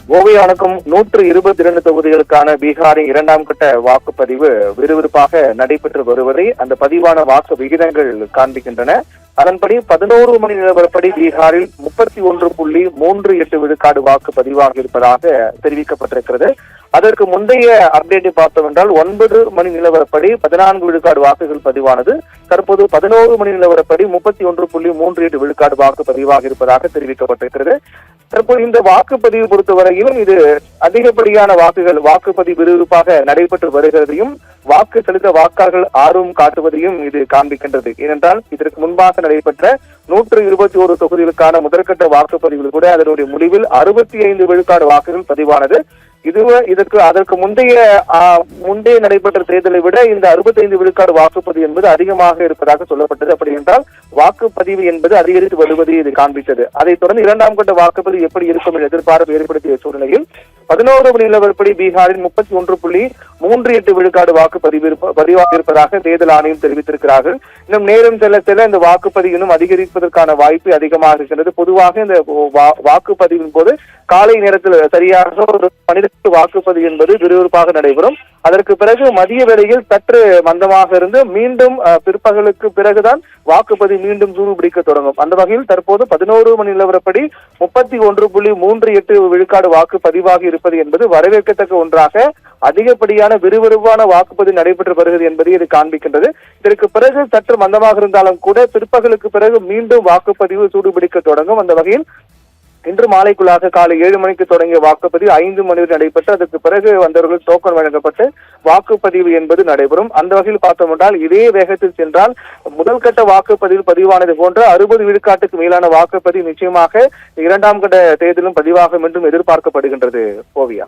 கோவை அடக்கும் 122 தொகுதிகளுக்கான பீகாரின் இரண்டாம் கட்ட வாக்குப்பதிவு விறுவிறுப்பாக நடைபெற்று வருவதை அந்த பதிவான வாக்கு விகிதங்கள் காண்பிக்கின்றன. அதன்படி 11 மணி நிலவரப்படி பீகாரில் 31.38 விழுக்காடு வாக்கு பதிவாகி இருப்பதாக தெரிவிக்கப்பட்டிருக்கிறது. அதற்கு முந்தைய அப்டேட்டை பார்த்தோம் என்றால் 9 மணி நிலவரப்படி 14 விழுக்காடு வாக்குகள் பதிவானது. தற்போது 11 மணி நிலவரப்படி 31.38 விழுக்காடு வாக்கு பதிவாக இருப்பதாக தெரிவிக்கப்பட்டிருக்கிறது. தற்போது இந்த வாக்குப்பதிவு பொறுத்தவரையிலும் இது அதிகப்படியான வாக்குப்பதிவு விறுவிறுப்பாக நடைபெற்று வருகிறதையும் வாக்கு செலுத்த வாக்காளர்கள் ஆர்வம் காட்டுவதையும் இது காண்பிக்கின்றது. ஏனென்றால் இதற்கு முன்பாக நடைபெற்ற 121 தொகுதிகளுக்கான முதற்கட்ட வாக்குப்பதிவில் கூட அதனுடைய முடிவில் 65 விழுக்காடு வாக்குகள் பதிவானது. அதற்கு முந்தைய நடைபெற்ற தேர்தலை விட இந்த 65 விழுக்காடு வாக்குப்பதிவு என்பது அதிகமாக இருப்பதாக சொல்லப்பட்டது. அப்படி என்றால் வாக்குப்பதிவு என்பது அதிகரித்து வருவதை இது காண்பித்தது. அதைத் தொடர்ந்து இரண்டாம் கட்ட வாக்குப்பதிவு எப்படி இருக்கும் என்ற எதிர்பார்ப்பு ஏற்படுத்திய சூழ்நிலையில் 11 மணி நிலவரப்படி பீகாரில் 31.38 விழுக்காடு பதிவாக இருப்பதாக தேர்தல் ஆணையம் தெரிவித்திருக்கிறார்கள். இன்னும் நேரம் செல்ல செல்ல இந்த வாக்குப்பதிவு இன்னும் அதிகரிப்பதற்கான வாய்ப்பு அதிகமாக இருக்கிறது. பொதுவாக இந்த வாக்குப்பதிவின் போது காலை நேரத்தில் சரியாக ஒரு 12 வாக்குப்பதிவு என்பது விறுவிறுப்பாக நடைபெறும். அதற்கு பிறகு மதிய வேளையில் சற்று மந்தமாக இருந்து மீண்டும் பிற்பகலுக்கு பிறகுதான் வாக்குப்பதிவு மீண்டும் சூடுபிடிக்க தொடங்கும். அந்த வகையில் தற்போது 11 மணி நிலவரப்படி 31.38 விழுக்காடு வாக்கு பதிவாகி இருப்பது என்பது வரவேற்கத்தக்க ஒன்றாக அதிகப்படியான விறுவிறுப்பான வாக்குப்பதிவு நடைபெற்று வருகிறது என்பதை இது காண்பிக்கின்றது. இதற்கு பிறகு சற்று மந்தமாக இருந்தாலும் கூட பிற்பகலுக்கு பிறகு மீண்டும் வாக்குப்பதிவு சூடுபிடிக்க தொடங்கும். அந்த வகையில் இன்று மாலைக்குள்ளாக காலை 7 மணிக்கு தொடங்கிய வாக்குப்பதிவு 5 மணி வரை நடைபெற்று அதற்கு பிறகு வந்தவர்கள் டோக்கன் வழங்கப்பட்டு வாக்குப்பதிவு என்பது நடைபெறும். அந்த வகையில் பார்த்தோம் என்றால் இதே வேகத்தில் சென்றால் முதல் கட்ட வாக்குப்பதிவில் பதிவானது போன்ற 60 விழுக்காட்டுக்கு மேலான வாக்குப்பதிவு நிச்சயமாக இரண்டாம் கட்ட தேர்தலும் பதிவாகும் என்றும் எதிர்பார்க்கப்படுகின்றது. ஓவியா.